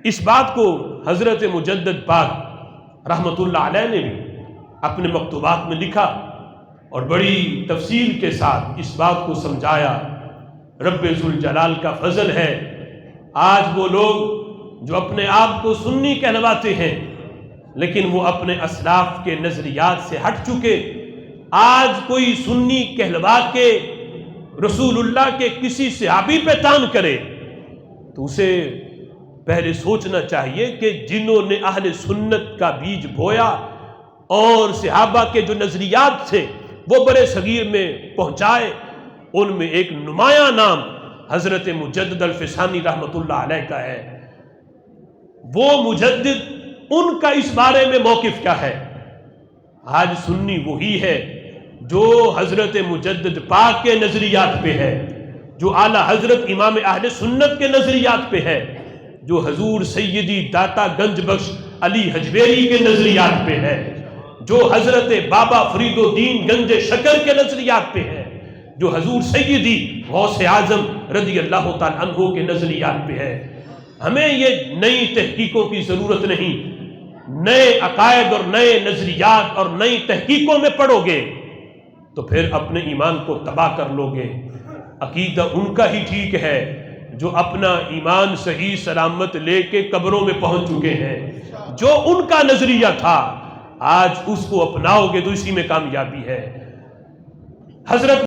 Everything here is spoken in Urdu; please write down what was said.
اس بات کو حضرت مجدد پاک رحمۃ اللہ علیہ نے بھی اپنے مکتوبات میں لکھا اور بڑی تفصیل کے ساتھ اس بات کو سمجھایا۔ رب ذوالجلال کا فضل ہے، آج وہ لوگ جو اپنے آپ کو سنی کہلواتے ہیں لیکن وہ اپنے اسلاف کے نظریات سے ہٹ چکے، آج کوئی سنی کہلوا کے رسول اللہ کے کسی صحابی پہ تان کرے تو اسے پہلے سوچنا چاہیے کہ جنہوں نے اہل سنت کا بیج بویا اور صحابہ کے جو نظریات تھے وہ برے صغیر میں پہنچائے، ان میں ایک نمایاں نام حضرت مجدد الفسانی رحمۃ اللہ علیہ کا ہے۔ وہ مجدد، ان کا اس بارے میں موقف کیا ہے؟ آج سنی وہی ہے جو حضرت مجدد پاک کے نظریات پہ ہے، جو اعلیٰ حضرت امام اہل سنت کے نظریات پہ ہے، جو حضور سیدی داتا گنج بخش علی حجویری کے نظریات پہ ہے، جو حضرت بابا فرید الدین گنج شکر کے نظریات پہ ہے، جو حضور سیدی غوث اعظم رضی اللہ تعالی عنہ کے نظریات پہ ہے۔ ہمیں یہ نئی تحقیقوں کی ضرورت نہیں، نئے عقائد اور نئے نظریات اور نئی تحقیقوں میں پڑھو گے تو پھر اپنے ایمان کو تباہ کر لو گے۔ عقیدہ ان کا ہی ٹھیک ہے جو اپنا ایمان صحیح سلامت لے کے قبروں میں پہنچ چکے ہیں۔ جو ان کا نظریہ تھا آج اس کو اپناؤ گے تو اسی میں کامیابی ہے۔ حضرت